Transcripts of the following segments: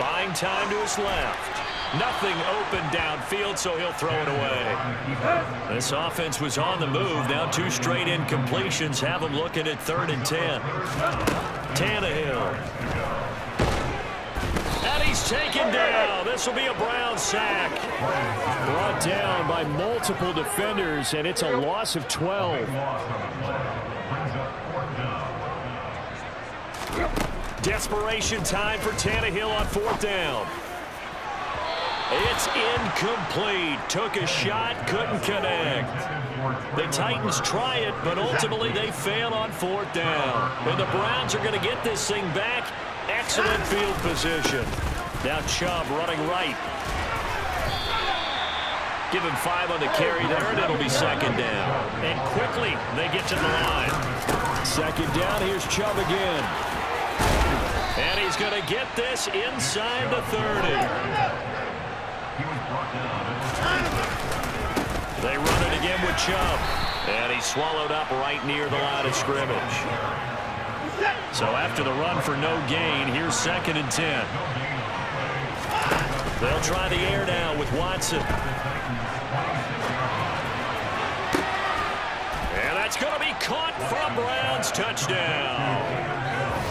Buying time to his left. Nothing open downfield, so he'll throw it away. This offense was on the move. Now 2 straight incompletions have them looking at 3rd and 10. Tannehill. And he's taken down. This will be a Brown sack. Brought down by multiple defenders, and it's a loss of 12. Desperation time for Tannehill on 4th down. It's incomplete. Took a shot, couldn't connect. The Titans try it, but ultimately they fail on 4th down. And the Browns are going to get this thing back. Excellent field position. Now Chubb running right. Give him 5 on the carry there, and it'll be 2nd down. And quickly they get to the line. 2nd down, here's Chubb again. And he's going to get this inside the 30. They run it again with Chubb. And he's swallowed up right near the line of scrimmage. So after the run for no gain, here's 2nd and 10. They'll try the air now with Watson. And that's going to be caught from Browns. Touchdown.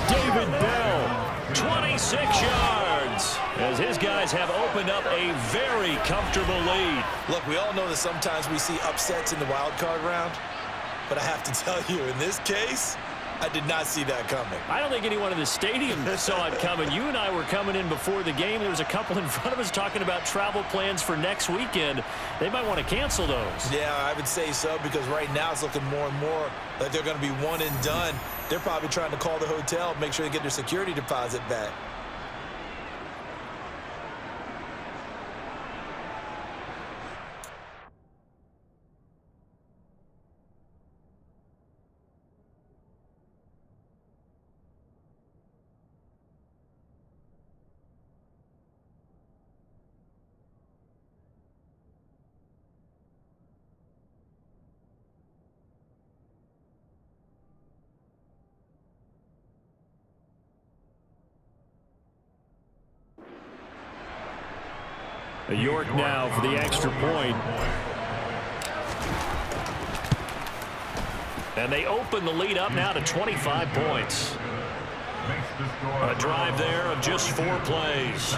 David Bell, 26 yards, as his guys have opened up a very comfortable lead. Look, we all know that sometimes we see upsets in the wild card round, but I have to tell you, in this case, I did not see that coming. I don't think anyone in the stadium saw it coming. You and I were coming in before the game. There was a couple in front of us talking about travel plans for next weekend. They might want to cancel those. Yeah, I would say so, because right now it's looking more and more like they're going to be one and done. They're probably trying to call the hotel, make sure they get their security deposit back. York now for the extra point. And they open the lead up now to 25 points. A drive there of just 4 plays.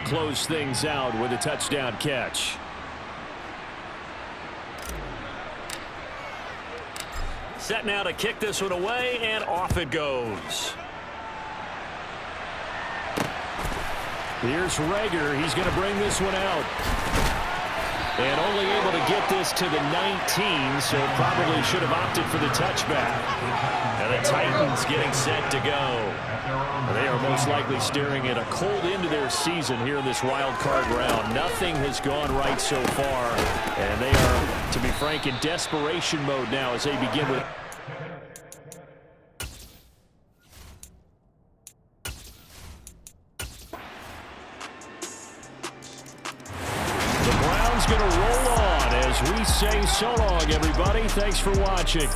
close things out with a touchdown catch. Set now to kick this one away, and off it goes. Here's Rager. He's going to bring this one out. And only able to get this to the 19, so probably should have opted for the touchback. And the Titans getting set to go. They are most likely staring at a cold end to their season here in this wild card round. Nothing has gone right so far. And they are, to be frank, in desperation mode now as they begin with... Going to roll on as we say so long, everybody. Thanks for watching.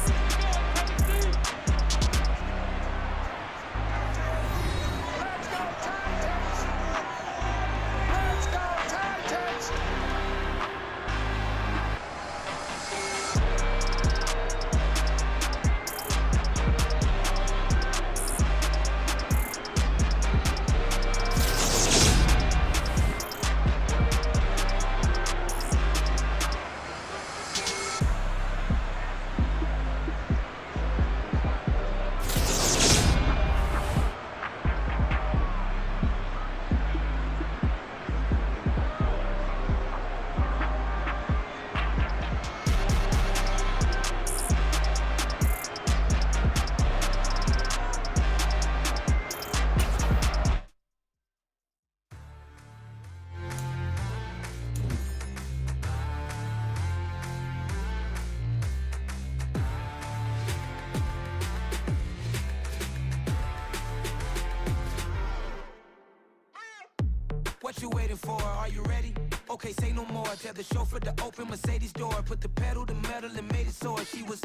What you waiting for? Are you ready? Okay, say no more. Tell the chauffeur to open Mercedes door. Put the pedal to metal and made it soar. She was,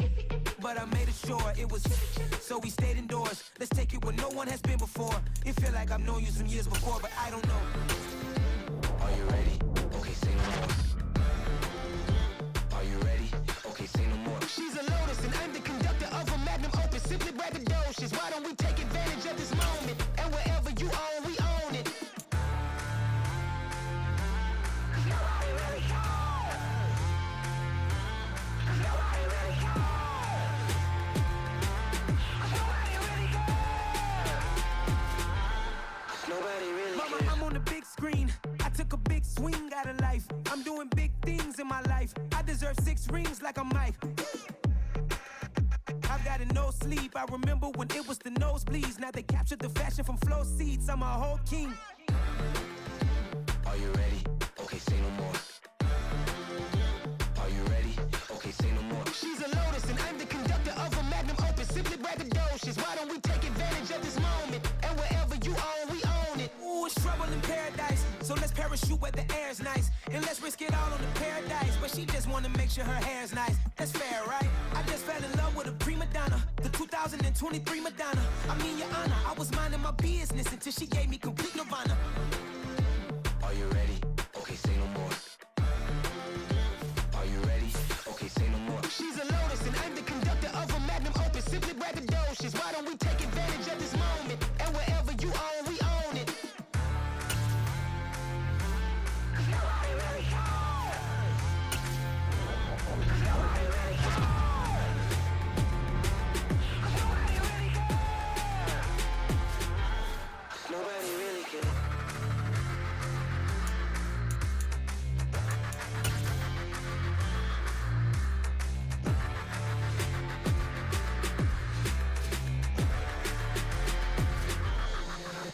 but I made it sure it was. So we stayed indoors. Let's take it where no one has been before. It feel like I've known you some years before, but I don't know. Are you ready? Okay, say no more. Are you ready? Okay, say no more. She's a Lotus and I'm the conductor of a Magnum Opus. Simply braggadocious. Why don't we take advantage of this moment? And wherever you own, we own it. I'm on the big screen. I took a big swing out of life. I'm doing big things in my life. I deserve 6 rings like I'm Mike. I've got no sleep. I remember when it was the nosebleeds. Now they captured the fashion from flow seats. I'm a whole king. Are you ready? Okay, say no more. Are you ready? Okay, say no more. She's a Lotus and I'm the conductor of a Magnum Opus. Simply braggadocious. Why don't we take advantage of this moment? And wherever you own, we own it. Ooh, it's trouble in paradise. So let's parachute where the air's nice. And let's risk it all on the paradise. But she just wanna make sure her hair's nice. That's fair, right? I just fell in love with a prima donna. The 2023 Madonna. I mean, your honor, I was minding my business until she gave me complete nirvana. Are you ready? Okay, say no more. Are you ready? Okay, say no more. She's a Lotus and I'm the conductor of a Magnum Opus. Simply braggadocious. Why don't we take advantage of this moment? And wherever you own, we own it. Nobody really cares.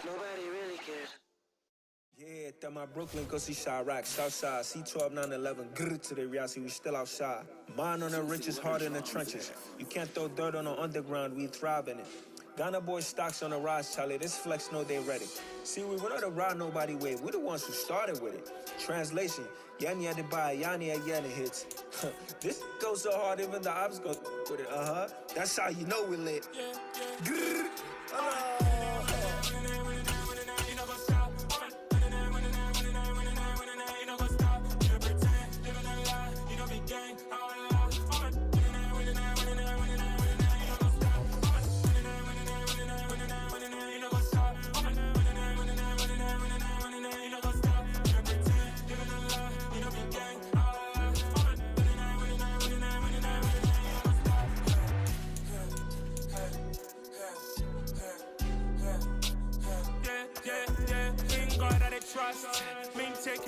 Nobody really cares. Yeah, that my Brooklyn, go see Chirac, Southside, C12, 911, grrr to the reality, we still outside. Mine on the riches, hard in the trenches. You can't throw dirt on the underground, we thrive in it. Ghana boys stocks on the rise, Charlie, this flex know they ready. See, we were not to ride nobody way, we the ones who started with it. Translation, Yani had to buy, Yani had Yanni hits. This goes so hard, even the ops go with it, That's how you know we lit. Grrr.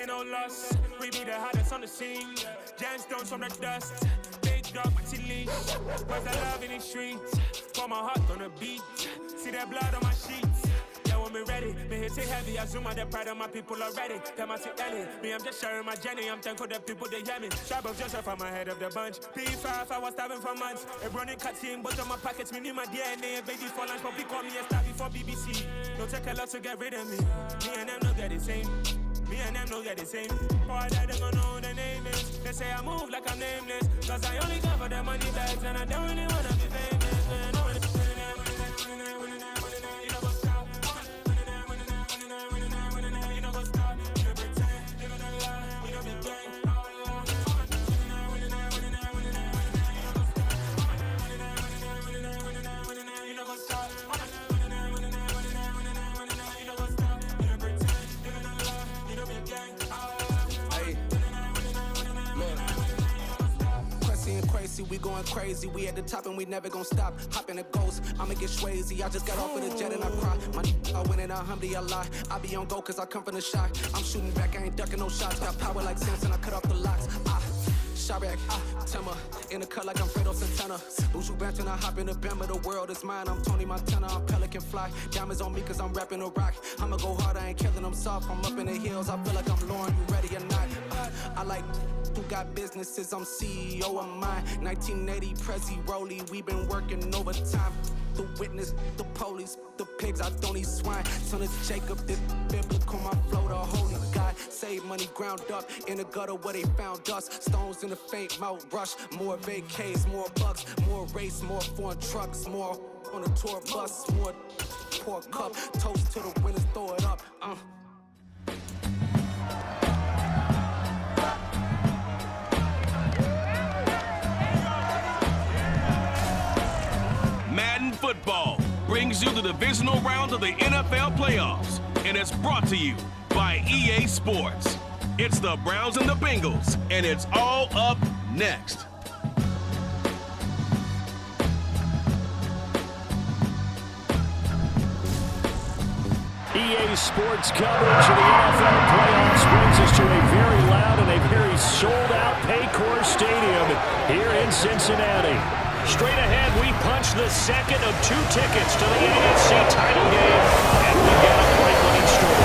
no loss. We be the hottest on the scene. Gemstones from the dust. Big dog with your leash. Where's the love in the streets? Pour my heart on the beat. See that blood on my sheets. Yeah, when we ready, me hit it heavy. I zoom out the pride of my people already. Them I see Ellie. Me, I'm just sharing my journey. I'm thankful that people they hear me. Sharp of Joseph, I'm ahead of the bunch. P5, I was starving for months. A running cutscene, but on my pockets, me need my DNA. Baby for lunch, but call me a star before BBC. Don't take a lot to get rid of me. Me and them don't get the same. Me and them don't get the same. Boy, that they gonna know who the name is. They say I move like I'm nameless. Cause I only come for the money bags and I don't really wanna be famous. Man, I wanna be you know go stop. You know go stop. You know pretend. You know the lie. You know be gang. You know go stop. We going crazy, we at the top and we never gon' stop. Hop in a ghost, I'ma get swayzy. I just got off of the jet and I cry. My I win in a Humvee, I lie. I be on go cause I come from the shot. I'm shooting back, I ain't ducking no shots. Got power like Samson, I cut off the locks. Chirac, Timmer, in the cut like I'm Fredo Santana. Buju Banton, I hop in the Bama, the world is mine. I'm Tony Montana, I'm Pelican Fly. Diamonds on me cause I'm rapping a rock. I'ma go hard, I ain't killing them soft. I'm up in the hills, I feel like I'm Lauren, you ready or not? I like who got businesses, I'm CEO of mine. 1980 Prezi Rollie, we been working overtime. The witness, the police, the pigs, I don't eat swine. Son of Jacob, this biblical, my flow, the holy God. Save money ground up in the gutter where they found us. Stones in the faint mouth rush. More vacays, more bucks, more race, more foreign trucks, more on a tour bus, more pour cup. Toast to the winners, throw it up. Madden Football brings you the divisional round of the NFL playoffs, and it's brought to you by EA Sports. It's the Browns and the Bengals, and it's all up next. EA Sports coverage of the NFL playoffs brings us to a very loud and a very sold-out Paycor Stadium here in Cincinnati. Straight ahead, we punch the second of 2 tickets to the AFC title game, and we got a great one in store.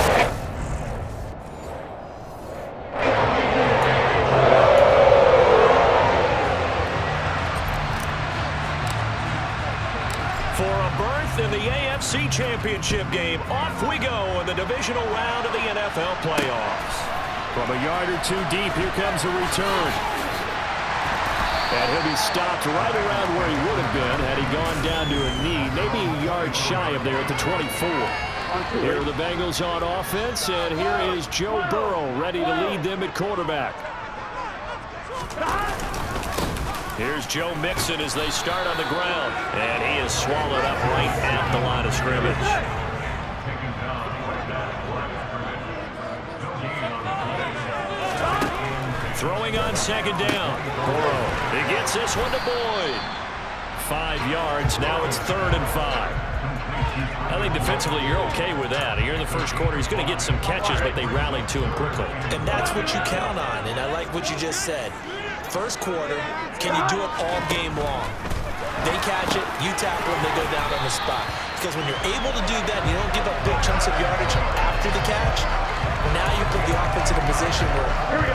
For a berth in the AFC Championship game, off we go in the divisional round of the NFL playoffs. From a yard or 2 deep, here comes a return. And he'll be stopped right around where he would have been had he gone down to a knee, maybe a yard shy of there at the 24. Here are the Bengals on offense, and here is Joe Burrow ready to lead them at quarterback. Here's Joe Mixon as they start on the ground, and he is swallowed up right at the line of scrimmage. Throwing on second down. Burrow, he gets this one to Boyd. 5 yards, now it's 3rd and 5. I think defensively you're okay with that. Here in the first quarter, he's going to get some catches, but they rallied to him quickly. And that's what you count on, and I like what you just said. First quarter, can you do it all game long? They catch it, you tackle them, they go down on the spot. Because when you're able to do that, you don't give up big chunks of yardage after the catch. Now you put the offense in a position where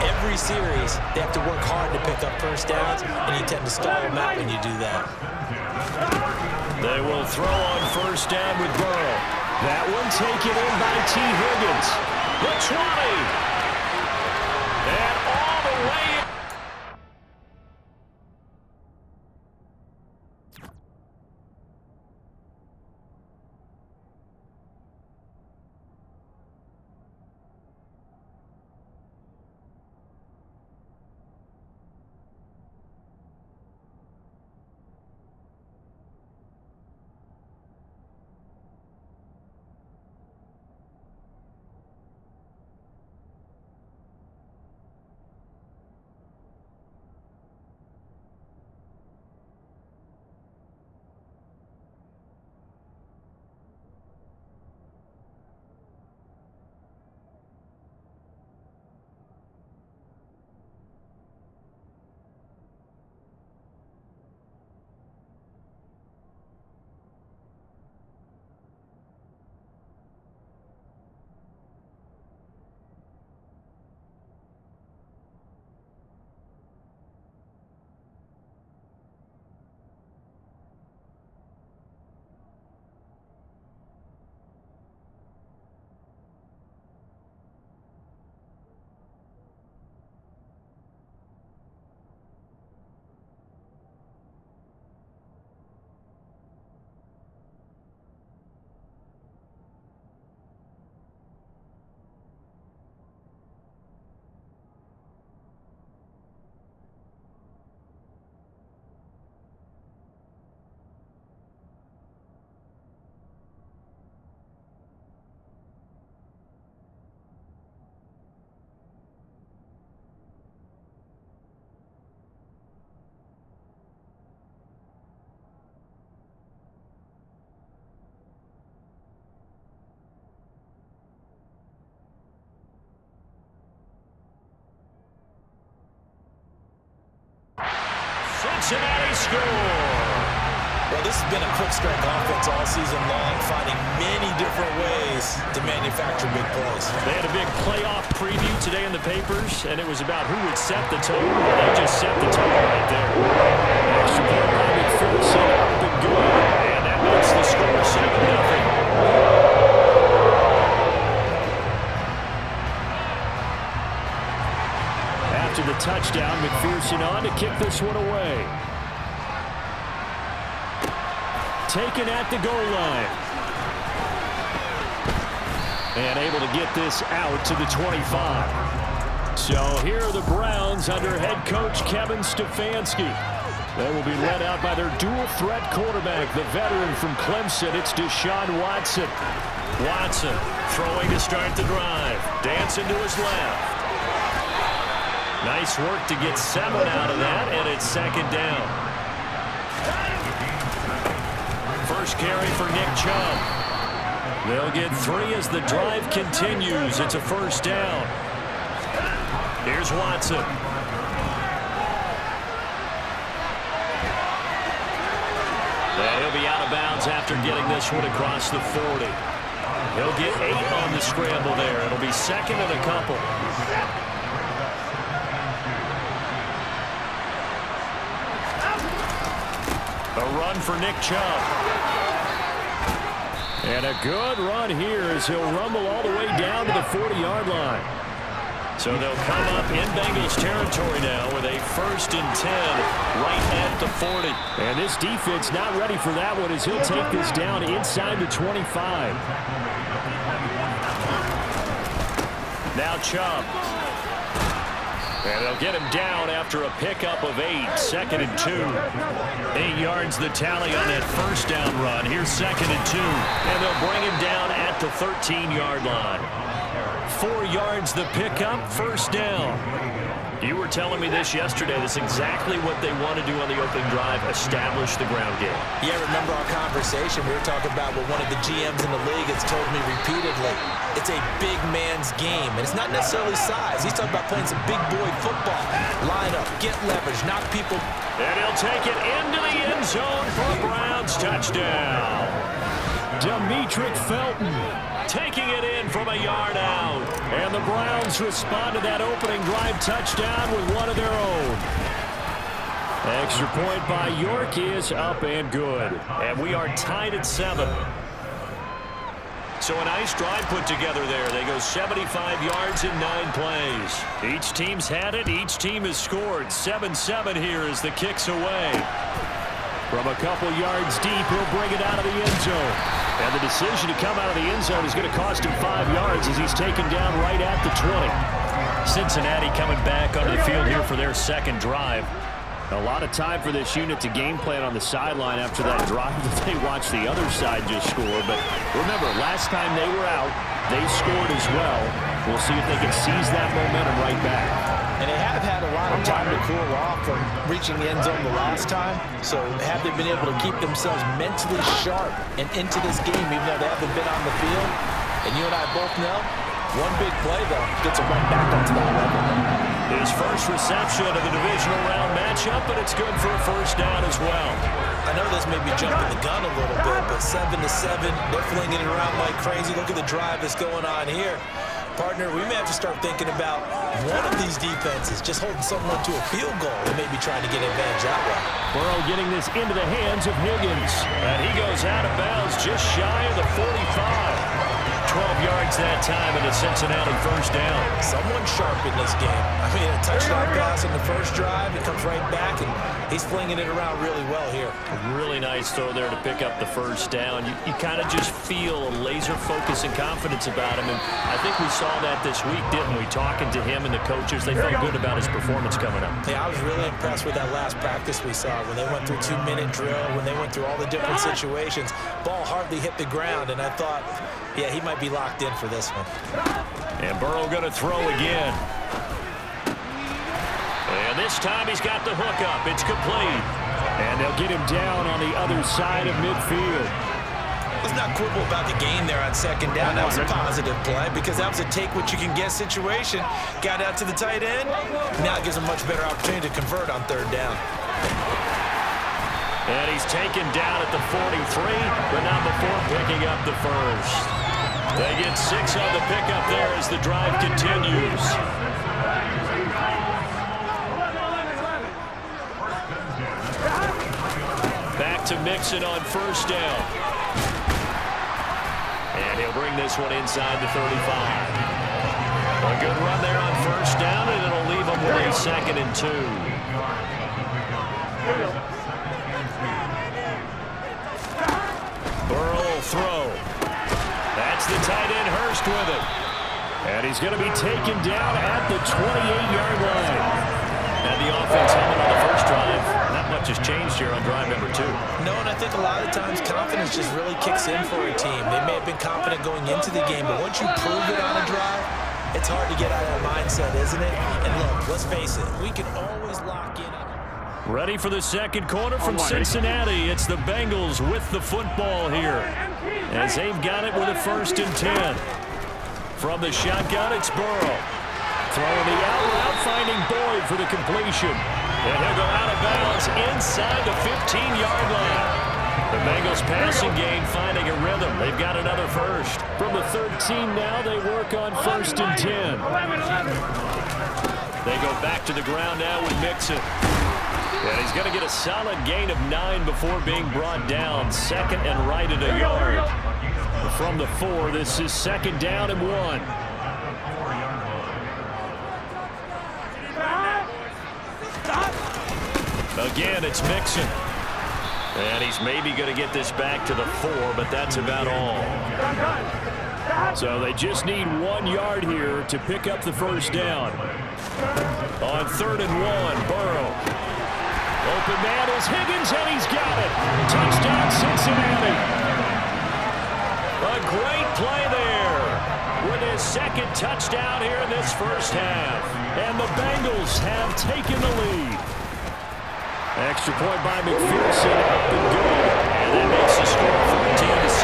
every series they have to work hard to pick up first downs, and you tend to stall them out when you do that. They will throw on first down with Burrow. That one taken in by T. Higgins. The 20. And all the way in. Cincinnati score. Well, this has been a quick strike offense all season long, finding many different ways to manufacture big plays. They had a big playoff preview today in the papers, and it was about who would set the tone. They just set the tone right there. Extra point by McPherson, up and good, and that makes the score 7-0. After the touchdown, McPherson on to kick this one away. Taken at the goal line. And able to get this out to the 25. So here are the Browns under head coach Kevin Stefanski. They will be led out by their dual-threat quarterback, the veteran from Clemson. It's Deshaun Watson. Watson throwing to start the drive. Dancing to his left. Nice work to get 7 out of that, and it's second down. First carry for Nick Chubb. They'll get 3 as the drive continues. It's a first down. Here's Watson. And he'll be out of bounds after getting this one across the 40. He'll get 8 on the scramble there. It'll be second and a couple. A run for Nick Chubb. And a good run here as he'll rumble all the way down to the 40-yard line. So they'll come up in Bengals territory now with a 1st and 10 right at the 40. And this defense not ready for that one as he'll take this down inside the 25. Now Chubb. And they'll get him down after a pickup of 8. 2nd and 2. 8 yards the tally on that first down run. Here's 2nd and 2. And they'll bring him down at the 13-yard line. 4 yards the pickup, first down. You were telling me this yesterday. That's exactly what they want to do on the opening drive, establish the ground game. Yeah, remember our conversation? We were talking about what one of the GMs in the league has told me repeatedly. It's a big man's game, and it's not necessarily size. He's talking about playing some big boy football. Line up, get leverage, knock people. And he'll take it into the end zone for a Browns touchdown. Demetric Felton taking it in from a yard out. And the Browns respond to that opening drive touchdown with one of their own. Extra point by York is up and good. And we are tied at 7. So a nice drive put together there. They go 75 yards in 9 plays. Each team's had it. Each team has scored. 7-7 here as the kick's away. From a couple yards deep, he'll bring it out of the end zone. And the decision to come out of the end zone is going to cost him 5 yards as he's taken down right at the 20. Cincinnati coming back onto the field here for their second drive. A lot of time for this unit to game plan on the sideline after that drive that they watched the other side just score. But remember, last time they were out, they scored as well. We'll see if they can seize that momentum right back. And they have had a lot of time to cool off from reaching the end zone the last time. So have they been able to keep themselves mentally sharp and into this game, even though they haven't been on the field? And you and I both know, one big play, though, gets them right back up to that level. His first reception of the divisional round matchup, but it's good for a first down as well. I know this may be jumping the gun a little bit, but 7-7, they're flinging it around like crazy. Look at the drive that's going on here. Partner, we may have to start thinking about one of these defenses just holding someone to a field goal and maybe trying to get advantage that way. Burrow getting this into the hands of Higgins. And he goes out of bounds just shy of the 45. 12 yards that time and a Cincinnati first down. Someone sharp in this game. I mean, a touchdown pass in the first drive. He comes right back, and he's flinging it around really well here. A really nice throw there to pick up the first down. You kind of just feel a laser focus and confidence about him, and I think we saw that this week, didn't we? Talking to him and the coaches, they felt good about his performance coming up. Yeah, I was really impressed with that last practice we saw when they went through 2-minute drill, when they went through all the different situations. Ball hardly hit the ground, and I thought, yeah, he might be locked in for this one. And Burrow going to throw again. And this time he's got the hook up. It's complete. And they'll get him down on the other side of midfield. Let's not quibble about the gain there on second down. That was a positive play because that was a take-what-you-can-get situation. Got out to the tight end. Now it gives him a much better opportunity to convert on third down. And he's taken down at the 43, but not before picking up the first. They get 6 on the pickup there as the drive continues. Back to Mixon on first down. And he'll bring this one inside the 35. A good run there on first down, and it'll leave him with a 2nd and 2. Burrow will throw. That's the tight end Hurst with it. And he's going to be taken down at the 28-yard line. And the offense humming on the first drive. Not much has changed here on drive number 2. No, and I think a lot of times confidence just really kicks in for a team. They may have been confident going into the game, but once you prove it on a drive, it's hard to get out of that mindset, isn't it? And look, let's face it, we can always lock in on it. Ready for the second quarter from Cincinnati. It's the Bengals with the football here, as they've got it with a 1st and 10. From the shotgun, it's Burrow. Throwing the out route, finding Boyd for the completion. And he'll go out of bounds inside the 15-yard line. The Bengals passing game finding a rhythm. They've got another first. From the 13 now, they work on 1st and 10. They go back to the ground now with Mixon. And he's going to get a solid gain of 9 before being brought down. 2nd and right at a yard. From the 4, this is 2nd down and 1. Again, it's Mixon. And he's maybe going to get this back to the 4, but that's about all. So they just need 1 yard here to pick up the first down. On 3rd and 1, Burrow. Open man is Higgins, and he's got it. Touchdown, Cincinnati. A great play there with his 2nd touchdown here in this first half. And the Bengals have taken the lead. Extra point by McPherson, up and good. And that makes the score 14-7.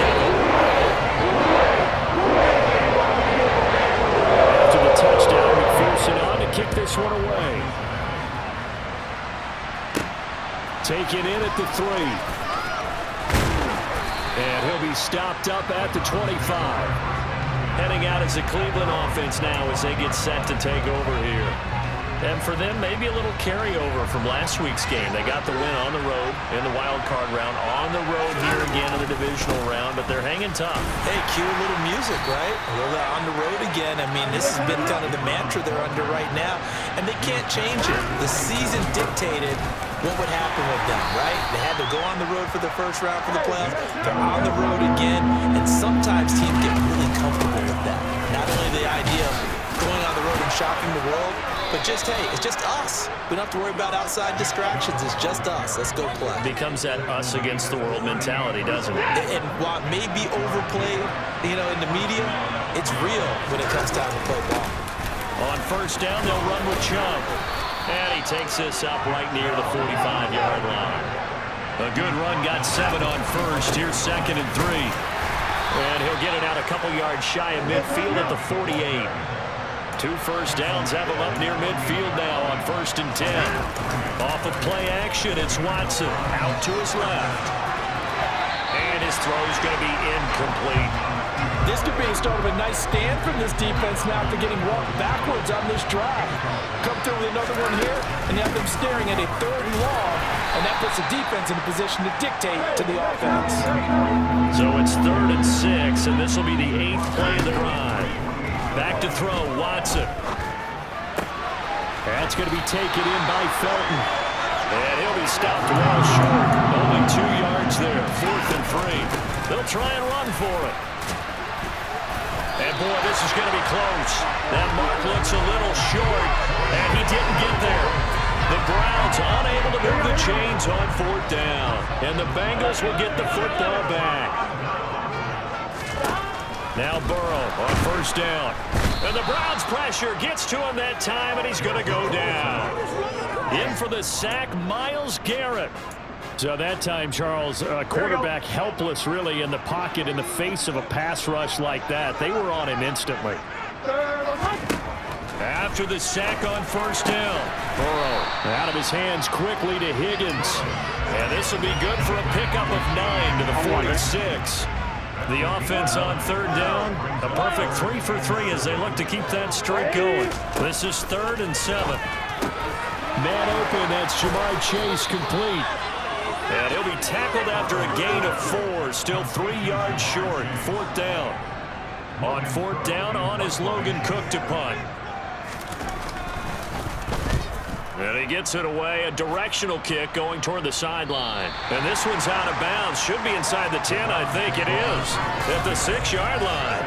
After the touchdown, McPherson on to kick this one away. Taken in at the 3. And he'll be stopped up at the 25. Heading out as the Cleveland offense now as they get set to take over here. And for them, maybe a little carryover from last week's game. They got the win on the road in the wild card round, on the road here again in the divisional round, but they're hanging tough. Hey, cue a little music, right? A little on the road again. I mean, this has been kind of the mantra they're under right now, and they can't change it. The season dictated what would happen with them, right? They had to go on the road for the first round for the playoffs. They're on the road again, and sometimes teams get really comfortable with that. Not only the idea of going on the road and shocking the world, but just, hey, it's just us. We don't have to worry about outside distractions. It's just us. Let's go play. Becomes that us against the world mentality, doesn't it? And while it may be overplayed, in the media, it's real when it comes time to play ball. On first down, they'll run with Chubb. And he takes this up right near the 45-yard line. A good run, got 7 on first. Here's 2nd and 3. And he'll get it out a couple yards shy of midfield at the 48. 2 first downs have him up near midfield now on 1st and 10. Off of play action, it's Watson out to his left. And his throw's going to be incomplete. This could be a start of a nice stand from this defense now after getting walked backwards on this drive. Come through with another one here, and you have them staring at a 3rd and long, and that puts the defense in a position to dictate to the offense. So it's 3rd and 6, and this will be the 8th play of the drive. Back to throw, Watson. That's going to be taken in by Felton. And he'll be stopped well short. Only 2 yards there, 4th and 3. They'll try and run for it. And boy, this is going to be close. That mark looks a little short, and he didn't get there. The Browns unable to move the chains on 4th down. And the Bengals will get the football back. Now Burrow on first down. And the Browns pressure gets to him that time, and he's going to go down. In for the sack, Myles Garrett. So that time, Charles, quarterback helpless really in the pocket in the face of a pass rush like that. They were on him instantly. After the sack on first down, Burrow out of his hands quickly to Higgins. And this will be good for a pickup of 9 to the 46. The offense on third down, a perfect 3 for 3 as they look to keep that streak going. This is 3rd and 7. Man open, that's Jamar Chase complete. And he'll be tackled after a gain of 4, still 3 yards short. 4th down. On 4th down, on is Logan Cook to punt. And he gets it away, a directional kick going toward the sideline. And this one's out of bounds. Should be inside the 10, I think it is. At the 6-yard line.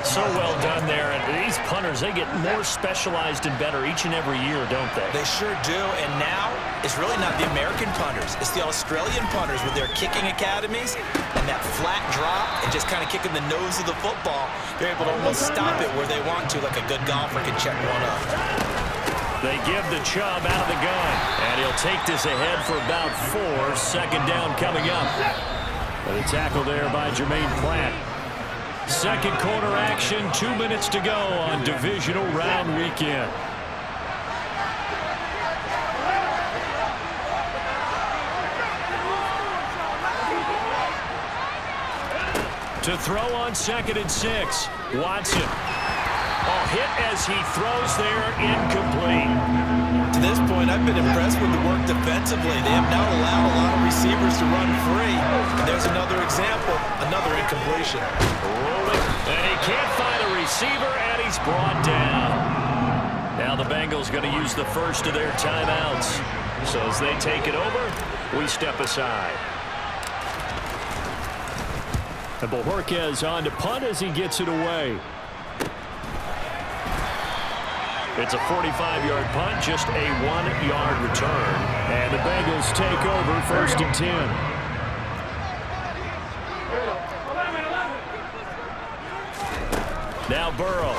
So well done there. And these punters, they get more specialized and better each and every year, don't they? They sure do. And now, it's really not the American punters. It's the Australian punters with their kicking academies and that flat drop and just kind of kicking the nose of the football. They're able to almost stop it where they want to, like a good golfer can check one up. They give the Chubb out of the gun, and he'll take this ahead for about 4. 2nd down coming up. The tackle there by Jermaine Pratt. Second quarter action, 2 minutes to go on divisional round weekend. To throw on 2nd and 6, Watson. Hit as he throws there, incomplete. To this point, I've been impressed with the work defensively. They have now allowed a lot of receivers to run free. There's another example, another incompletion. Rolling, and he can't find a receiver, and he's brought down. Now the Bengals going to use the first of their timeouts. So as they take it over, we step aside. And Bojorquez on to punt as he gets it away. It's a 45-yard punt, just a 1-yard return. And the Bengals take over 1st and 10. Now Burrow.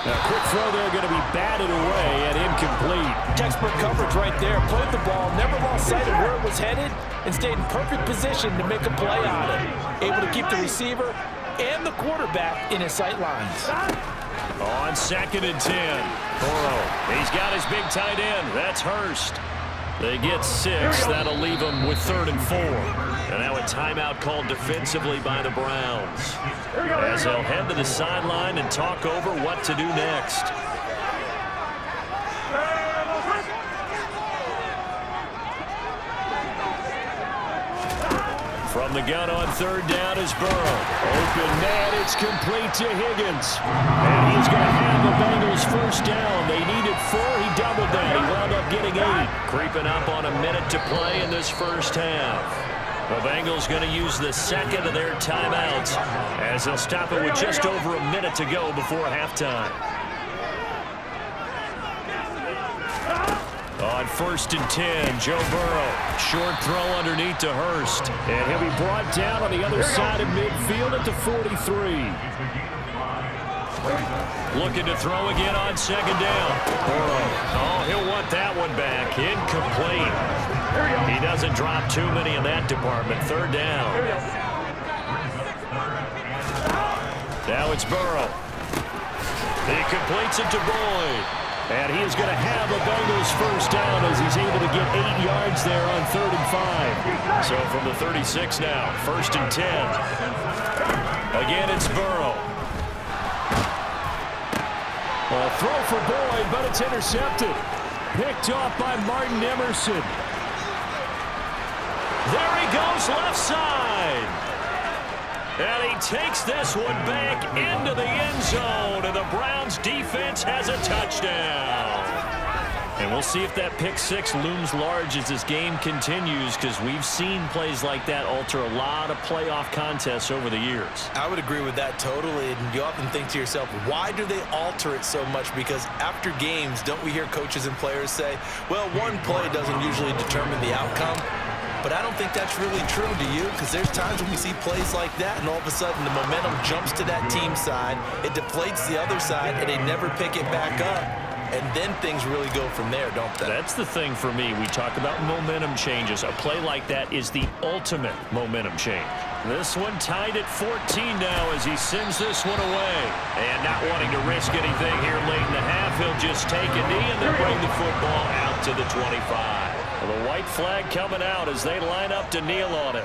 A quick throw there going to be batted away and incomplete. Textbook coverage right there. Played the ball, never lost sight of where it was headed, and stayed in perfect position to make a play on it. Able to keep the receiver and the quarterback in his sight lines. On 2nd and 10, Burrow. He's got his big tight end. That's Hurst. They get 6. That'll leave them with 3rd and 4. And now a timeout called defensively by the Browns. As they'll head to the sideline and talk over what to do next. From the gun on 3rd down is Burrow. Open man, it's complete to Higgins. And he's going to have the Bengals 1st down. They needed 4. He doubled that. He wound up getting 8. Creeping up on a minute to play in this first half. The Bengals going to use the 2nd of their timeouts as they'll stop it with just over a minute to go before halftime. On 1st and 10, Joe Burrow. Short throw underneath to Hurst. And he'll be brought down on the other side of midfield at the 43. Looking to throw again on 2nd down. Burrow. Oh, he'll want that one back. Incomplete. He doesn't drop too many in that department. 3rd down. Now it's Burrow. He completes it to Boyd. And he is going to have the Bengals 1st down as he's able to get 8 yards there on 3rd and 5. So from the 36 now, 1st and 10. Again, it's Burrow. A throw for Boyd, but it's intercepted. Picked off by Martin Emerson. There he goes, left side. And he takes this one back into the end zone, and the Browns defense has a touchdown. And we'll see if that pick 6 looms large as this game continues, because we've seen plays like that alter a lot of playoff contests over the years. I would agree with that totally, and you often think to yourself, why do they alter it so much? Because after games, don't we hear coaches and players say, well, one play doesn't usually determine the outcome? But I don't think that's really true, do you? Because there's times when we see plays like that, and all of a sudden the momentum jumps to that team side, it deflates the other side, and they never pick it back up. And then things really go from there, don't they? That's the thing for me. We talk about momentum changes. A play like that is the ultimate momentum change. This one tied at 14 now as he sends this one away. And not wanting to risk anything here late in the half, he'll just take a knee and then bring the football out to the 25. The white flag coming out as they line up to kneel on it.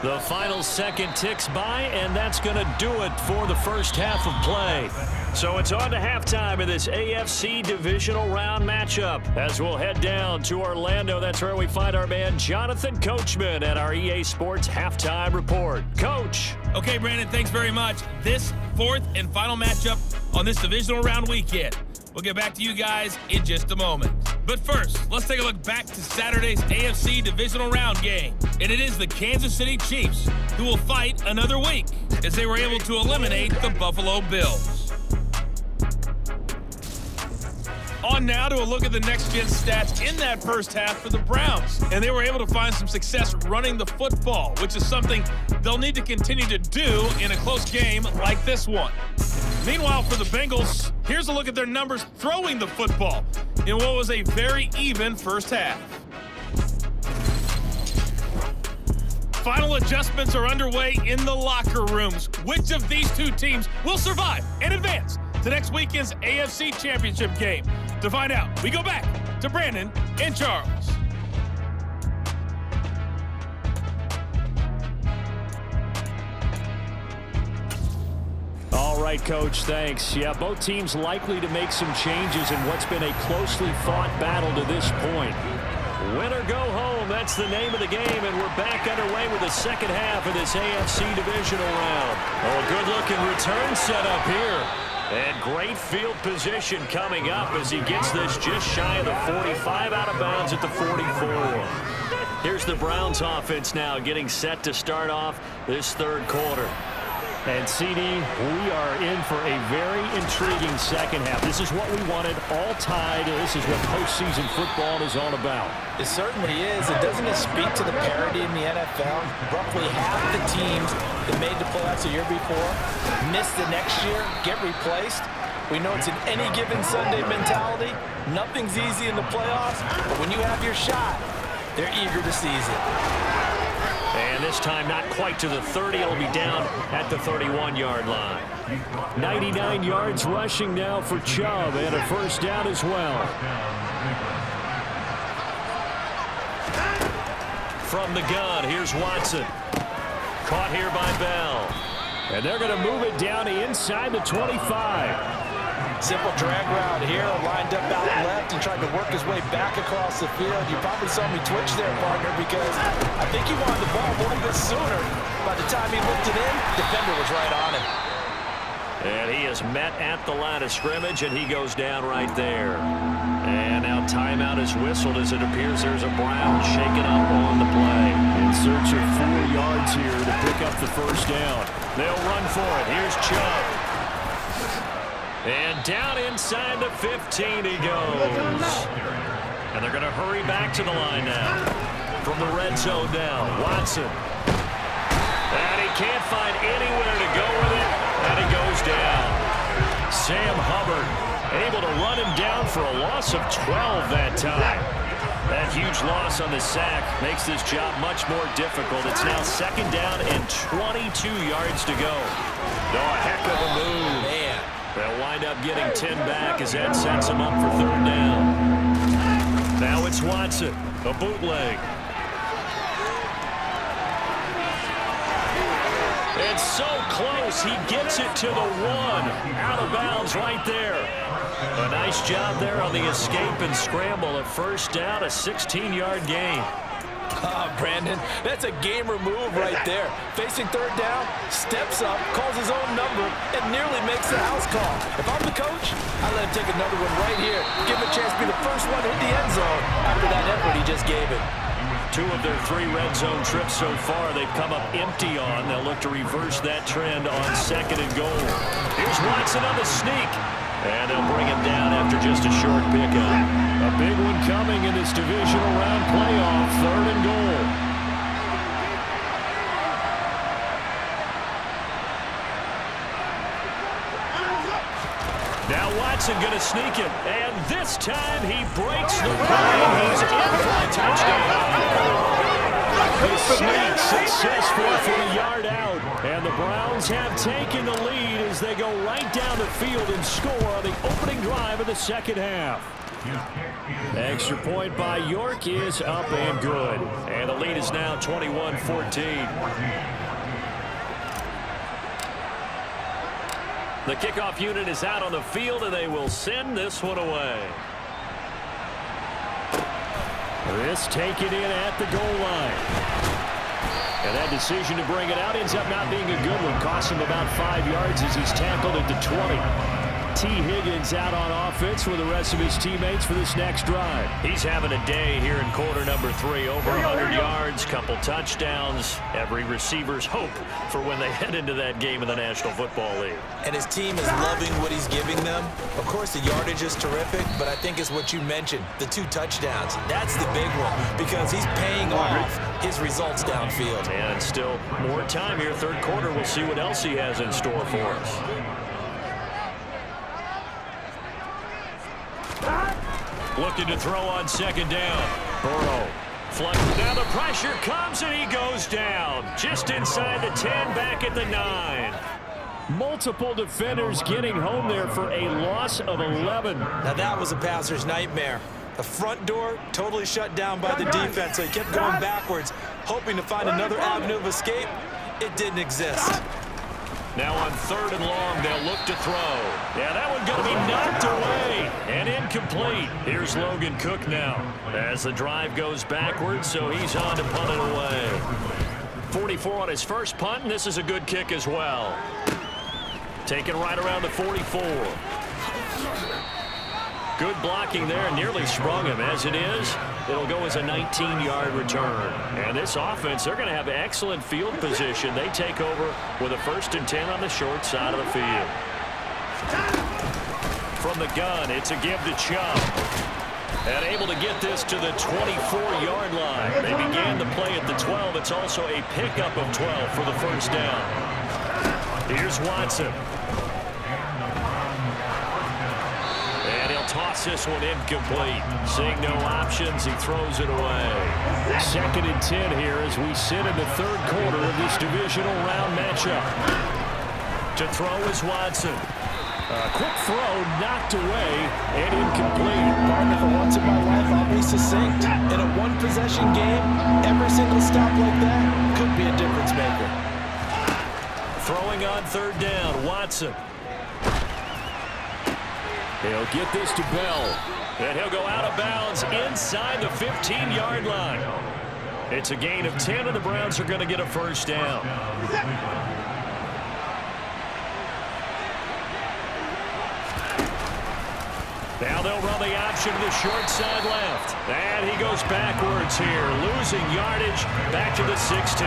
The final second ticks by, and that's going to do it for the first half of play. So it's on to halftime in this AFC divisional round matchup as we'll head down to Orlando. That's where we find our man Jonathan Coachman at our EA Sports Halftime Report. Coach. Okay, Brandon, thanks very much. This fourth and final matchup on this divisional round weekend. We'll get back to you guys in just a moment. But first, let's take a look back to Saturday's AFC divisional round game. And it is the Kansas City Chiefs who will fight another week as they were able to eliminate the Buffalo Bills. On now to a look at the next-gen stats in that first half for the Browns. And they were able to find some success running the football, which is something they'll need to continue to do in a close game like this one. Meanwhile, for the Bengals, here's a look at their numbers throwing the football in what was a very even first half. Final adjustments are underway in the locker rooms. Which of these two teams will survive and advance to next weekend's AFC Championship game? To find out, we go back to Brandon and Charles. All right, Coach, thanks. Yeah, both teams likely to make some changes in what's been a closely fought battle to this point. Win or go home, that's the name of the game, and we're back underway with the second half of this AFC divisional round. Oh, good-looking return set up here. And great field position coming up as he gets this just shy of the 45, out of bounds at the 44. Here's the Browns offense now getting set to start off this third quarter. And CD, we are in for a very intriguing second half. This is what we wanted, all tied. This is what postseason football is all about. It certainly is. And doesn't it speak to the parity in the NFL? Roughly half the teams that made the playoffs the year before miss the next year, get replaced. We know it's an any given Sunday mentality. Nothing's easy in the playoffs, but when you have your shot, they're eager to seize it. And this time not quite to the 30. It'll be down at the 31-yard line. 99 yards rushing now for Chubb, and a first down as well. From the gun, here's Watson. Caught here by Bell. And they're going to move it down to inside the 25. Simple drag route here, lined up out left and tried to work his way back across the field. You probably saw me twitch there, partner, because I think he wanted the ball a little bit sooner. By the time he looked it in, defender was right on him. And he is met at the line of scrimmage, and he goes down right there. And now timeout is whistled as it appears there's a Brown shaken up on the play. In search of 4 yards here to pick up the first down. They'll run for it. Here's Chubb. And down inside the 15 he goes. And they're going to hurry back to the line now. From the red zone now, Watson. And he can't find anywhere to go with it. And he goes down. Sam Hubbard able to run him down for a loss of 12 that time. That huge loss on the sack makes this job much more difficult. It's now second down and 22 yards to go. Oh, a heck of a move. Man. They'll wind up getting 10 back as that sets them up for third down. Now it's Watson, a bootleg. It's so close, he gets it to the 1. Out of bounds right there. A nice job there on the escape and scramble. A first down, a 16-yard gain. Oh, Brandon, that's a gamer move right there. Facing third down, steps up, calls his own number, and nearly makes the house call. If I'm the coach, I let him take another one right here. Give him a chance to be the first one to hit the end zone after that effort he just gave him. 2 of their 3 red zone trips so far they've come up empty on. They'll look to reverse that trend on second and goal. Here's Watson on the sneak. And they'll bring him down after just a short pickup. A big one coming in this divisional round playoff, third and goal. Now Watson going to sneak it, and this time he breaks the line. He's in for a touchdown. The sneak successful for the yard out, and the Browns have taken the lead as they go right down the field and score on the opening drive of the second half. Extra point by York is up and good. And the lead is now 21-14. The kickoff unit is out on the field, and they will send this one away. This taken in at the goal line. And that decision to bring it out ends up not being a good one. Costs him about 5 yards as he's tackled at the 20. T. Higgins out on offense with the rest of his teammates for this next drive. He's having a day here in quarter number 3. Over 100 yards, couple touchdowns. Every receiver's hope for when they head into that game in the National Football League. And his team is loving what he's giving them. Of course, the yardage is terrific, but I think it's what you mentioned, the 2 touchdowns. That's the big one because he's paying off his results downfield. And still more time here, third quarter. We'll see what else he has in store for us. Looking to throw on second down. Burrow. Now the pressure comes and he goes down. Just inside the 10, back at the 9. Multiple defenders getting home there for a loss of 11. Now that was a passer's nightmare. The front door totally shut down by the defense, so he kept going backwards, hoping to find another avenue of escape. It didn't exist. Now on third and long, they'll look to throw. Yeah, that one going to be knocked away and incomplete. Here's Logan Cook now as the drive goes backwards, so he's on to punt it away. 44 on his first punt, and this is a good kick as well. Taken right around the 44. Good blocking there, nearly sprung him. As it is, it'll go as a 19-yard return. And this offense, they're going to have excellent field position. They take over with a 1st and 10 on the short side of the field. From the gun, it's a give to Chubb. And able to get this to the 24-yard line. They began the play at the 12. It's also a pickup of 12 for the first down. Here's Watson. Toss this one incomplete. Seeing no options, he throws it away. 2nd and 10 here as we sit in the third quarter of this divisional round matchup. To throw is Watson. A quick throw knocked away and incomplete. Partner, for once in my life, I'll be succinct. In a one-possession game, every single stop like that could be a difference maker. Throwing on third down, Watson. He'll get this to Bell, and he'll go out of bounds inside the 15-yard line. It's a gain of 10, and the Browns are going to get a first down. Now they'll run the option to the short side left. And he goes backwards here, losing yardage back to the 16.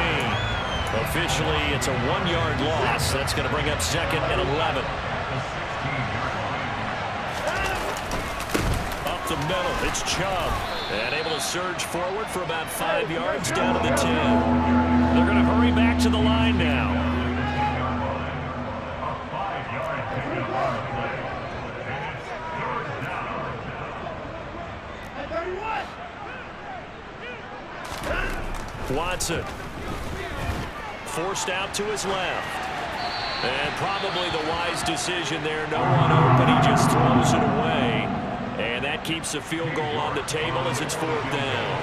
Officially, it's a 1-yard loss. That's going to bring up 2nd and 11. The middle, it's Chubb, and able to surge forward for about 5 yards down to the 10. They're going to hurry back to the line now. Watson forced out to his left, and probably the wise decision there. No one open, he just throws it away. And that keeps the field goal on the table as it's 4th down.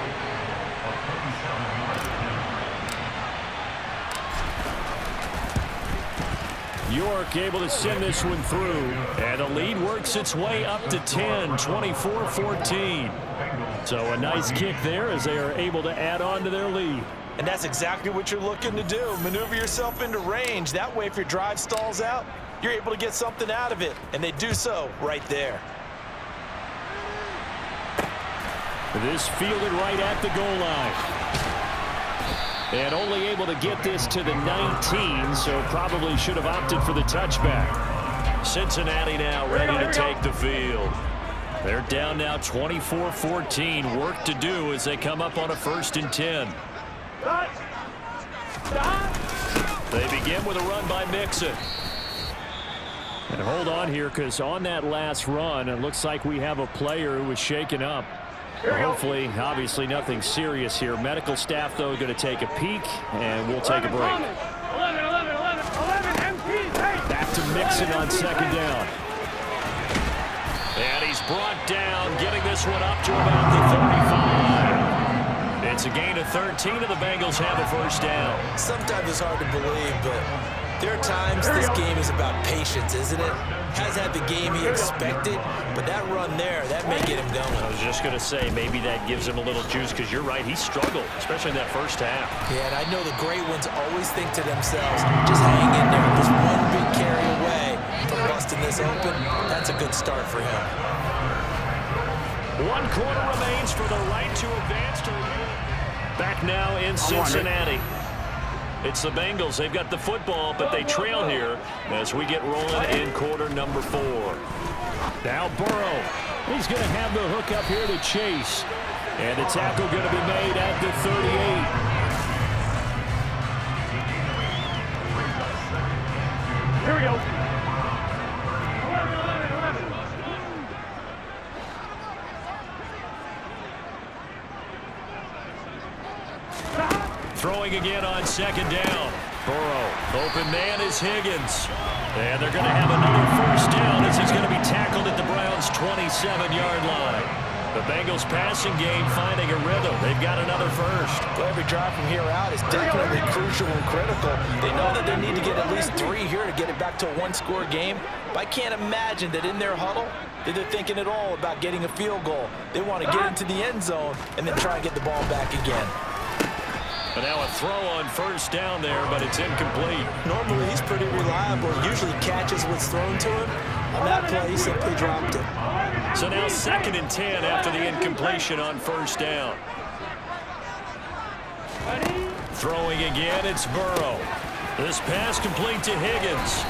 York able to send this one through. And the lead works its way up to 10, 24-14. So a nice kick there as they are able to add on to their lead. And that's exactly what you're looking to do. Maneuver yourself into range. That way, if your drive stalls out, you're able to get something out of it. And they do so right there. This fielded right at the goal line. And only able to get this to the 19, so probably should have opted for the touchback. Cincinnati now ready to take the field. They're down now 24-14. Work to do as they come up on a 1st and 10. They begin with a run by Mixon. And hold on here, because on that last run, it looks like we have a player who was shaken up. Hopefully, obviously nothing serious here. Medical staff, though, going to take a peek, and we'll take a break. 11 MPs. Back to Mixon on second down. And he's brought down, getting this one up to about the 35. It's a gain of 13, and the Bengals have a first down. Sometimes it's hard to believe, but there are times this game is about patience, isn't it? Has had the game he expected, but that run there, that may get him going. I was just going to say, maybe that gives him a little juice, because you're right, he struggled, especially in that first half. Yeah, and I know the great ones always think to themselves, just hang in there, just one big carry away from busting this open. That's a good start for him. 1 quarter remains for the right to advance to back now in Cincinnati. It's the Bengals. They've got the football, but they trail here as we get rolling in quarter number 4. Now Burrow. He's going to have the hook up here to Chase. And the tackle going to be made at the 38. Here we go. Throwing again on second down. Burrow, open man is Higgins. And they're going to have another first down as he's going to be tackled at the Browns' 27-yard line. The Bengals passing game finding a rhythm. They've got another first. Well, every drive from here out is definitely crucial and critical. They know that they need to get at least 3 here to get it back to a one-score game. But I can't imagine that in their huddle that they're thinking at all about getting a field goal. They want to get into the end zone and then try and get the ball back again. But now a throw on first down there, but it's incomplete. Normally, he's pretty reliable. Usually catches what's thrown to him. On that play, he simply dropped it. So now 2nd and 10 after the incompletion on first down. Throwing again, it's Burrow. This pass complete to Higgins.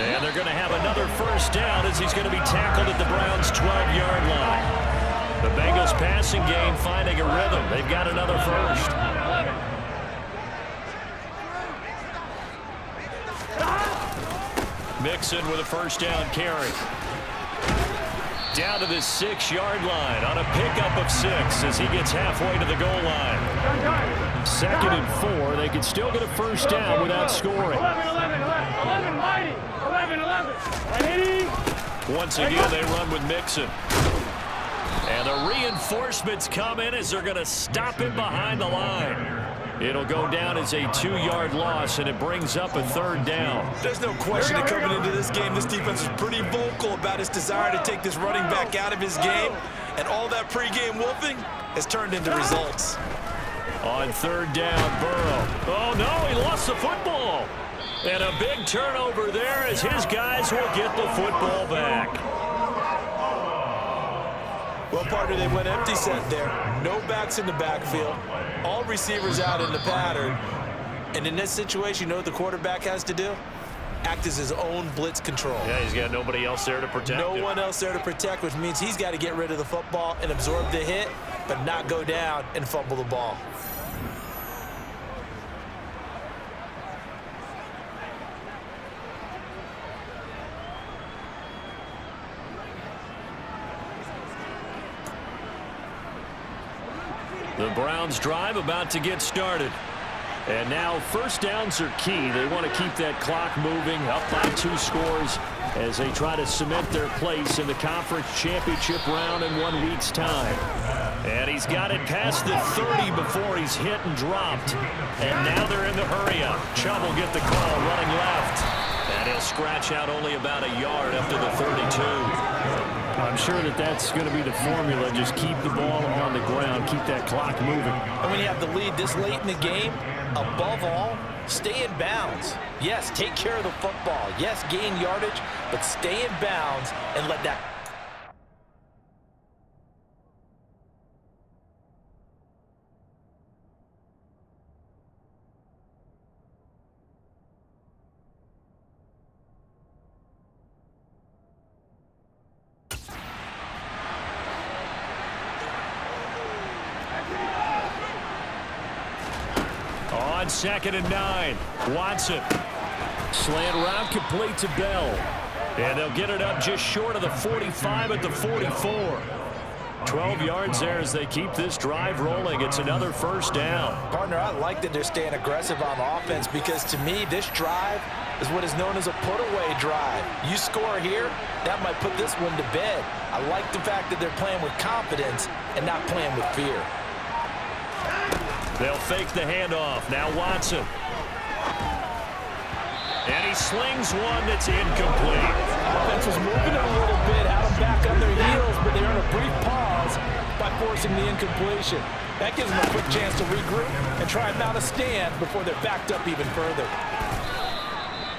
And they're going to have another first down as he's going to be tackled at the Browns' 12-yard line. The Bengals passing game finding a rhythm. They've got another first. Mixon with a first down carry. Down to the 6-yard line on a pickup of 6 as he gets halfway to the goal line. 2nd and 4. They can still get a first down without scoring. 11. Once again, they run with Mixon. And the reinforcements come in as they're going to stop him behind the line. It'll go down as a 2-yard loss, and it brings up a 3rd down. There's no question that coming into this game, this defense is pretty vocal about its desire to take this running back out of his game, and all that pregame wolfing has turned into results. On 3rd down, Burrow. Oh, no, he lost the football. And a big turnover there as his guys will get the football back. Well, partner, they went empty set there. No backs in the backfield. All receivers out in the pattern. And in this situation, you know what the quarterback has to do? Act as his own blitz control. Yeah, he's got nobody else there to protect him. No one else there to protect, which means he's got to get rid of the football and absorb the hit, but not go down and fumble the ball. The Browns drive about to get started. And now first downs are key. They want to keep that clock moving, up by 2 scores as they try to cement their place in the conference championship round in 1 week's time. And he's got it past the 30 before he's hit and dropped. And now they're in the hurry-up. Chubb will get the call running left. And he'll scratch out only about a yard up to the 32. I'm sure that that's going to be the formula. Just keep the ball on the ground, keep that clock moving. And when you have the lead this late in the game, above all, stay in bounds. Yes, take care of the football. Yes, gain yardage, but stay in bounds and let that. On 2nd and 9, Watson. Slant route complete to Bell. And they'll get it up just short of the 45 at the 44. 12 yards there as they keep this drive rolling. It's another first down. Partner, I like that they're staying aggressive on offense because to me, this drive is what is known as a put-away drive. You score here, that might put this one to bed. I like the fact that they're playing with confidence and not playing with fear. They'll fake the handoff. Now Watson. And he slings one that's incomplete. Offense was moving it a little bit, had them back on their heels, but they're in a brief pause by forcing the incompletion. That gives them a quick chance to regroup and try and mount a stand before they're backed up even further.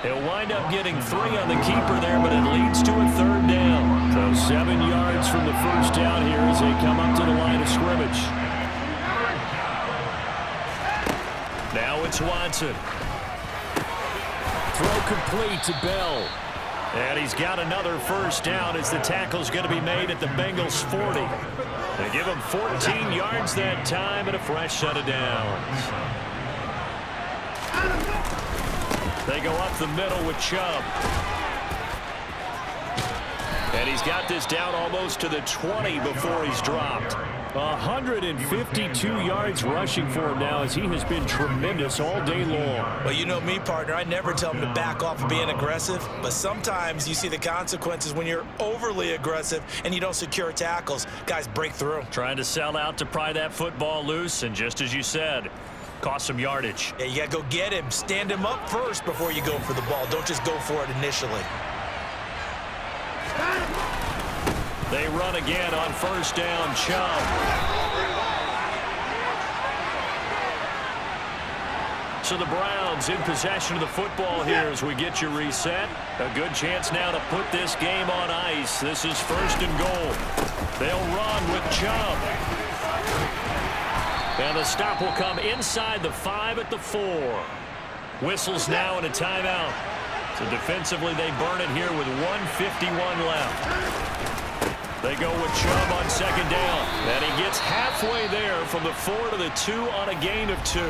He'll wind up getting 3 on the keeper there, but it leads to a 3rd down. So 7 yards from the first down here as they come up to the line of scrimmage. Now it's Watson. Throw complete to Bell. And he's got another first down as the tackle's going to be made at the Bengals 40. They give him 14 yards that time and a fresh set of downs. They go up the middle with Chubb. And he's got this down almost to the 20 before he's dropped. 152 yards rushing for him now as he has been tremendous all day long. Well, you know me, partner. I never tell him to back off of being aggressive, but sometimes you see the consequences when you're overly aggressive and you don't secure tackles. Guys break through. Trying to sell out to pry that football loose, and just as you said, cost some yardage. Yeah, you got to go get him. Stand him up first before you go for the ball. Don't just go for it initially. They run again on first down. Chubb. So the Browns in possession of the football here as we get you reset. A good chance now to put this game on ice. This is 1st and goal. They'll run with Chubb. And the stop will come inside the 5 at the 4. Whistles now and a timeout. So defensively they burn it here with 1:51 left. They go with Chubb on 2nd down. And he gets halfway there from the 4 to the 2 on a gain of 2.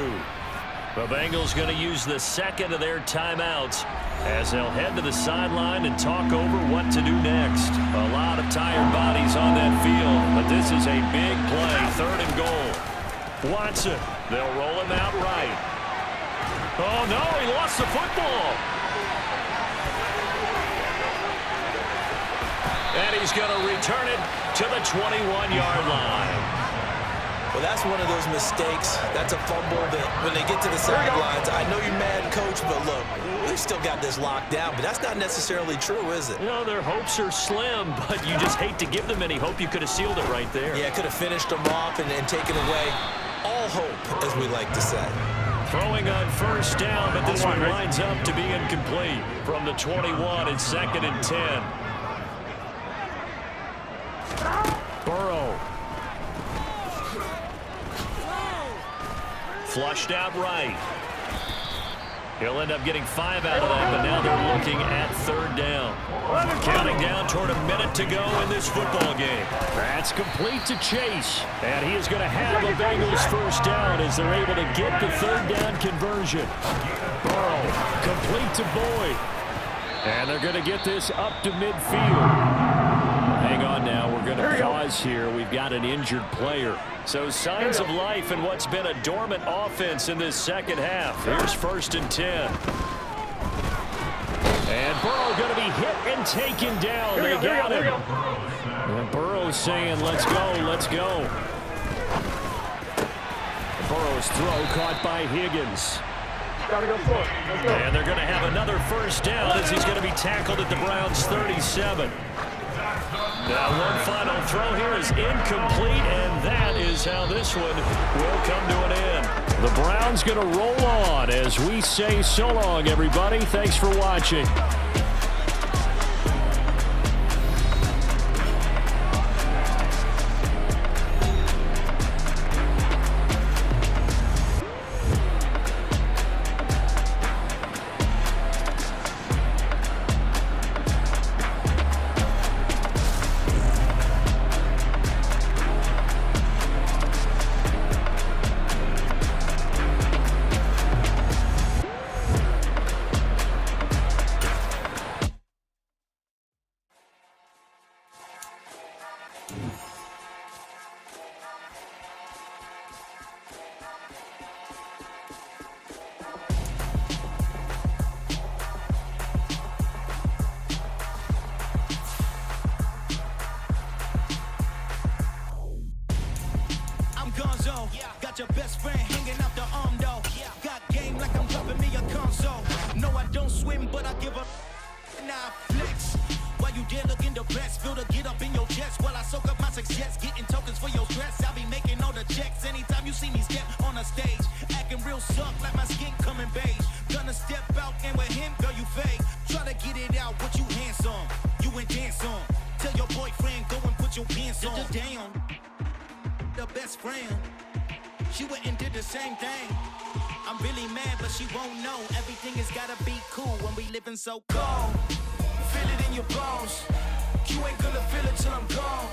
The Bengals going to use the 2nd of their timeouts as they'll head to the sideline and talk over what to do next. A lot of tired bodies on that field, but this is a big play. 3rd and goal. Watson. They'll roll him out right. Oh, no, he lost the football. And he's going to return it to the 21-yard line. Well, that's one of those mistakes. That's a fumble that when they get to the sidelines, I know you're mad, coach, but look, we've still got this locked down, but that's not necessarily true, is it? You know, their hopes are slim, but you just hate to give them any hope. You could have sealed it right there. Yeah, could have finished them off and taken away all hope, as we like to say. Throwing on first down, but this one lines up to be incomplete. From the 21, it's 2nd and 10. Burrow. Flushed out right. He'll end up getting 5 out of that, but now they're looking at 3rd down. Counting down toward a minute to go in this football game. That's complete to Chase. And he is going to have a Bengals first down as they're able to get the 3rd down conversion. Burrow complete to Boyd. And they're going to get this up to midfield. Hang on now, we're going to pause here. We've got an injured player. So signs of life in what's been a dormant offense in this 2nd half. Here's 1st and 10. And Burrow going to be hit and taken down. They got him. And Burrow's saying, let's go, let's go. Burrow's throw caught by Higgins. Gotta go for it. Let's go. And they're going to have another first down as he's going to be tackled at the Browns' 37. Now one final throw here is incomplete, and that is how this one will come to an end. The Browns going to roll on as we say so long, everybody. Thanks for watching. got your best friend hanging out the arm though. Got game like I'm dropping me a console. No, I don't swim, but I give a nah flex. While you there looking the best, feel the get up in your chest while I soak up my success, getting tokens for your stress. I'll be making all the checks anytime you see me step on a stage, acting real suck like my skin coming beige. Gonna step out and with him, girl, you fake. Try to get it out, what you handsome, you ain't dance on. Tell your boyfriend, go and put your pants on. Down, the best friend, she went and did the same thing. I'm really mad, but she won't know. Everything has gotta be cool when we living so cold. Feel it in your bones. You ain't gonna feel it till I'm gone.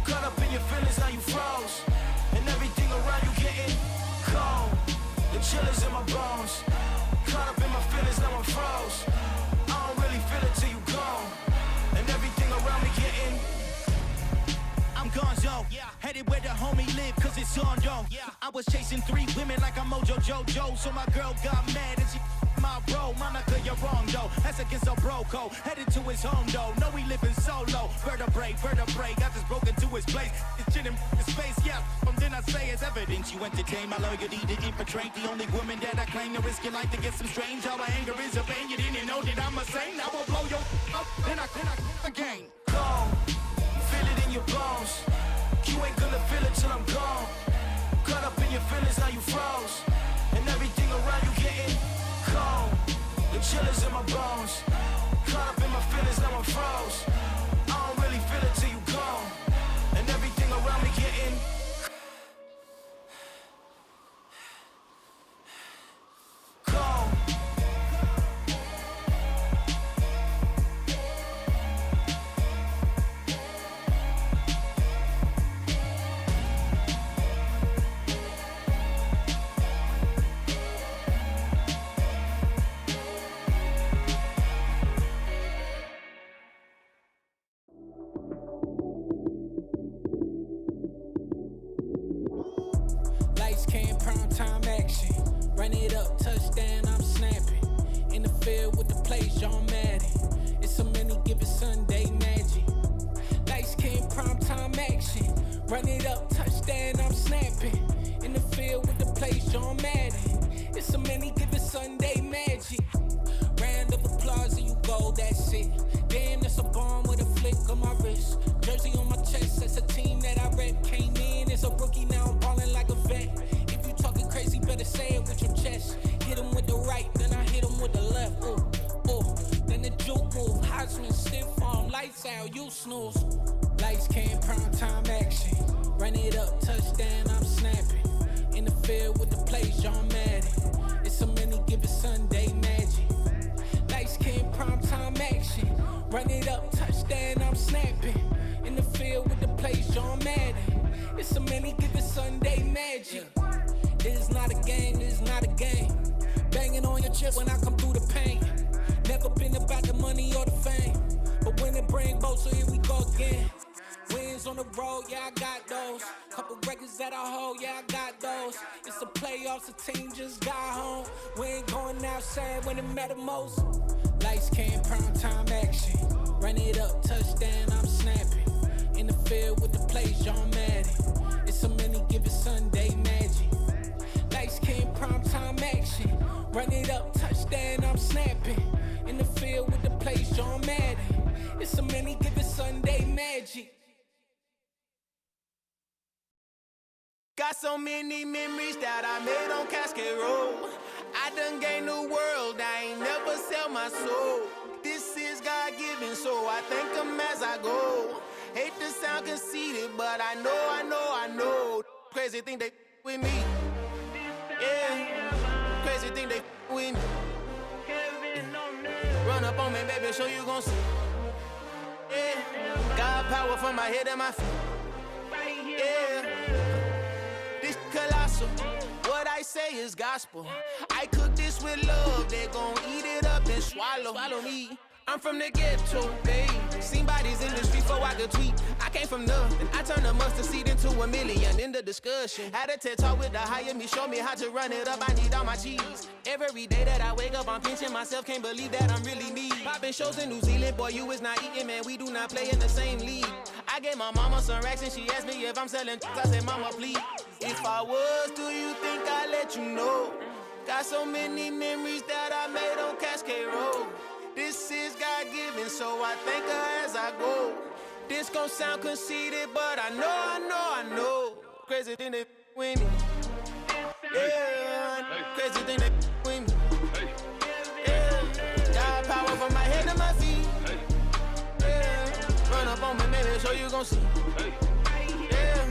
Caught up in your feelings, now you froze. And everything around you getting cold. The chill is in my bones. Caught up in my feelings, now I'm froze. I don't really feel it till you gone. And everything around me getting I'm gonzo, headed where the homie live, cause it's on though. I was chasing 3 women like I'm Mojo Jojo, so my girl got mad and she my bro. Monica, you're wrong though, that's against a bro code. Headed to his home though, no we living solo. Vertebrae, I just broke into his place. It's chin in his face, yeah, then I say it's evidence. You entertain my loyalty to infiltrate. The only woman that I claim to risk your life to get some strange. All my anger is a pain, you didn't know that I'm a saint. I will blow your up, then I again. Go. Feel it in your bones. You ain't gonna feel it till I'm gone. Caught up in your feelings, now you froze. And everything around you getting cold. The chill is in my bones. Caught up in my feelings, now I'm froze. I don't really feel it till you gone. And everything around me getting cold. Run it up, touchdown, I'm snapping. In the field with the plays, John Madden. It's a many given Sunday magic. Lights came prime time action. Run it up, touchdown, I'm snapping. In the field with the plays, John Madden. It's a many given Sunday magic. Round of applause and you go, that's it. Damn, that's a bomb with a flick on my wrist. Jersey on my chest, that's a team that I rep. Came in as a rookie, now I'm ballin' like a vet. Talking crazy, better say it with your chest. Hit him with the right, then I hit him with the left. Ooh, ooh, then the juke move. Heisman, stiff arm, lights out, you snooze. Lights came, prime time action. Run it up, touchdown, I'm snapping. In the field with the plays, John Madden. It's a many given Sunday magic. Lights came, prime time action. Run it up, touchdown, I'm snapping. In the field with the plays, John Madden. It's a many given Sunday magic. This is not a game, this is not a game. Banging on your chest when I come through the pain. Never been about the money or the fame. But when it bring both, so here we go again. Wins on the road, yeah, I got those. Couple records that I hold, yeah, I got those. It's the playoffs, the team just got home. We ain't going outside when it matter most. Lights came, prime time action. Run it up, touchdown, I'm snapping. In the field with the plays, John Madden. It's a many given Sunday magic. Lights came, prime time action. Run it up, touchdown, I'm snapping. In the field with the plays, John Madden. It's a many given Sunday magic. Got so many memories that I made on Cascade Road. I done gained the world, I ain't never sell my soul. This is God-given, so I thank him as I go. Hate to sound conceited, but I know. Crazy thing they with me. Yeah, crazy thing they with me. Run up on me, baby, show you gon' see. Yeah, got power from my head and my feet. Yeah, this colossal. What I say is gospel. I cook this with love, they gon' eat it up and swallow me. I'm from the ghetto, baby. Seen bodies in the streets before I could tweet. I came from nothing. I turned a mustard seed into a million in the discussion. Had a TED talk with the higher me, show me how to run it up. I need all my cheese. Every day that I wake up, I'm pinching myself. Can't believe that I'm really me. Popping shows in New Zealand, boy, you is not eating, man. We do not play in the same league. I gave my mama some racks and she asked me if I'm selling. I said, mama, please. If I was, do you think I'd let you know? Got so many memories that I made on Cascade Road. This is God-given, so I thank her as I go. This gon' sound conceited, but I know. Crazy thing they with me. Yeah, crazy thing they with me. Yeah, got power from my head to my feet. Yeah, run up on me, maybe so you gon' see. Yeah.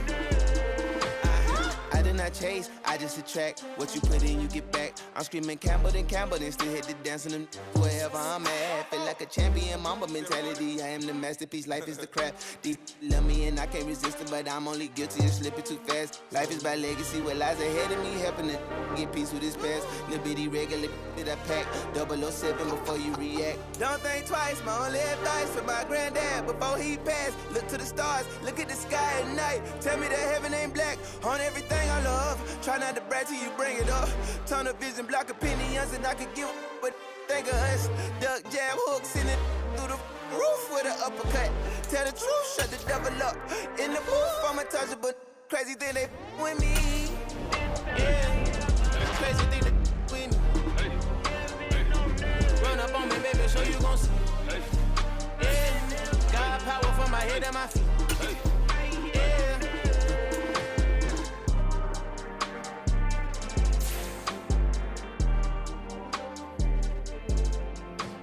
I did not chase, I just attract. What you put in, you get back. I'm screaming Campbell, then still hit the dance and them wherever I'm at. Feel like a champion, mamba mentality. I am the masterpiece, life is the crap. Deep love me and I can't resist it, but I'm only guilty of slipping too fast. Life is by legacy, what lies ahead of me, helping to get peace with his past. Little bitty regular that I pack, 007 before you react. Don't think twice, my only advice for my granddad before he passed. Look to the stars, look at the sky at night. Tell me that heaven ain't black on everything I love. Try not to brag till you bring it up. Tunnel vision, block opinions, and I could give but think of us. Duck jab hooks in it through the roof with an uppercut. Tell the truth, shut the devil up. In the booth, I'm untouchable. Crazy thing they with me. Yeah, crazy thing they with me. Run up on me, baby, so you gon' see. Yeah, got power from my head and my feet.